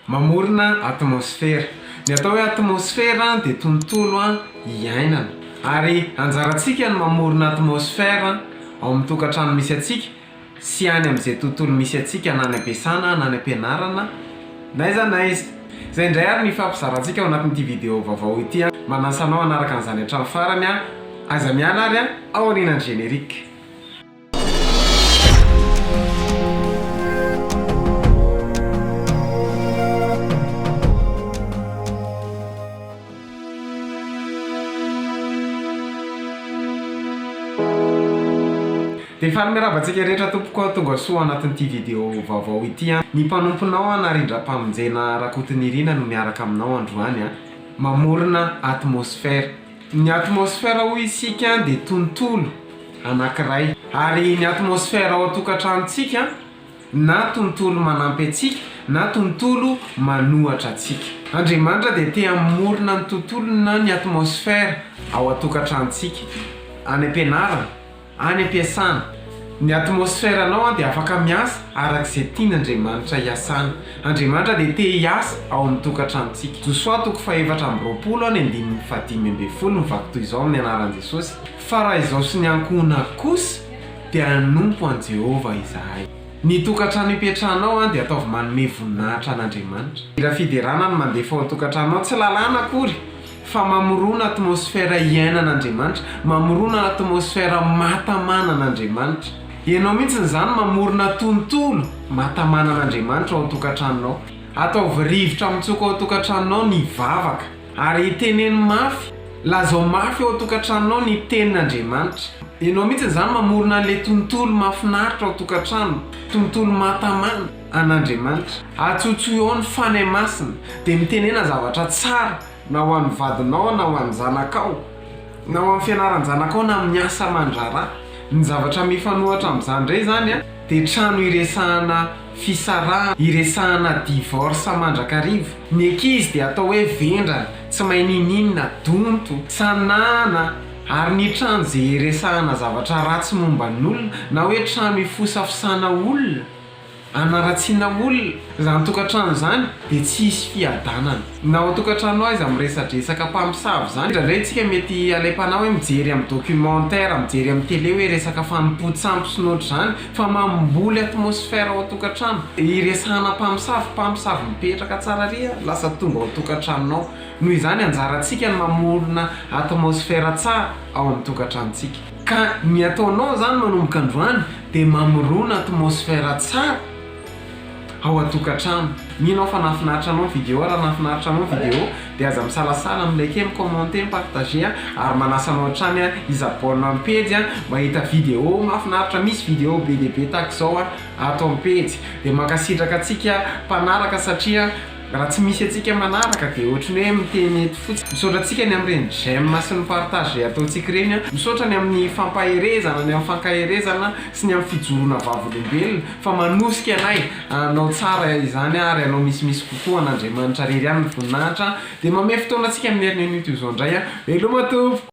mamorona atmosfera. Ny atao hoe atmosfera dia tontolo iainana. Ary anjarantsika ny mamorona atmosfera ao amin'ny tokantrano misy atsika sy any amin'izay tontolo misy atsika na ny ampiasana na ny ampianarana na aiza na aiza. Izay indray ary ny fampizarantsika ao anatin'ity vidéo vaovao ity. Manasa anao hanaraka an'izany hatramin'ny farany aza miala ary ao aorianan'ny générique. Dia faly miarabantsika rehetra tompoko tonga soa anatin'ity vidéo vaovao ity. Ny mpanomponao narindra-pamonjena Rakotonirina no miaraka aminao androany. Mamorona atmosfera. Ny atmosfera hoy isika dia tontolo anankiray. Ary ny atmosfera ao tokantranontsika na tontolo manampy atsika na tontolo manohatra atsika. Andriamanitra dia te hamorona ny tontolo na ny atmosfera ao atokantranontsika. Any ampianarana, any ampiasana. Ny atmosferanao dia afaka miasa arak'izay tian'Andriamanitra hiasana. Andriamanitra dia te hiasa ao amin'ny tokantranontsika. Josoa 4:20 mivaky toy izao amin'ny anaran'i Jesosy. Fa raha izao sy ny ankohona kosa dia hanompo an Jehova izahay. Ny tokantrano ipetrahanao dia ataovy manome voninahitra an'Andriamanitra. Raha fiderana no mandefa ao tokantranonao tsy lalàna akory fa mamorona atmosfera iainan'Andriamanitra, mamorona atmosfera matamanan'Andriamanitra. Ianao mihitsy zany mamorona tontolo matamanan'Andriamanitra ao tokantranonao. Ataovy rivotra mitsoka ao tokantranonao ny vavaka ary teneny mafy, lazao mafy ao tokantranonao ny tenin'Andriamanitra. Ianao mihitsy zany mamorona an'ilay tontolo mahafinaritra ao tokantrano, tontolo matamana an'Andriamanitra. Atsotsoy ao ny fanahy masina dia mitenena zavatra tsara na ho an'ny vadinao na ho an'ny zanakao, na ho amin'ny fianaran'ny zanakao na amin'ny asa aman-draharaha. Ny zavatra mifanohatra amin'izany indray zany dia trano iresahana fisarahana, iresahana divorce mandrakariva. Ny ankizy dia atao hoe vendrana, tsy mahay nininina, donto, sanana. Ary ny trano izay iresahana zavatra ratsy momba ny olona na hoe trano ifosafosana olona, anaratsiana olona, izany tokantrano izany dia tsy hisy fiadanana. Na ao tokantrano aiza miresadresaka mpamosavy zany, indraindray tsika mety alaim-panao hoe mijery amin'ny documentaire, mijery amin'ny télé hoe resaka fanompo-tsampy sy ny ohatry zany, fa mamboly atmosfera ao tokantrano. Iresahana mpamosavy mipetraka tsara ry lasa tonga ao tokantranonao. Noho izany anjarantsika ny mamorona atmosfera tsara ao amin'ny tokantranontsika. Ka ny ataonao zany manomboka androany dia mamorona atmosfera tsara ao atokantrano. Minao fa nafinaritra anao vidéo. Raha nafinaritra anao vidéo dia aza misalasala, milike, micommente, mipartage ary manasa anao hatrany izabona amin'ny page mahita vidéo mafinaritra. Misy vidéo be dia be tahaka izao ato amin'ny page. Dia mankasitraka atsika mpanaraka satria raha tsy misy atsika manaraka dia ohatrany hoe miteny eto fotsiny. Misaotra atsika ny amin'ireny j'aime sy ny partage ataontsika ireny. Misaotra ny amin'ny fampaherezana, ny amin'ny fankaherezana sy ny amin'ny fijoroana vavolombelona. Fa manosika anay anao tsara izany ary anao misimisy kokoa an'Andriamanitra rery ihany ny voninahitra. Dia mamay fotoana atsika amin'ny herin'ny an'io izao indray. Hello matompo.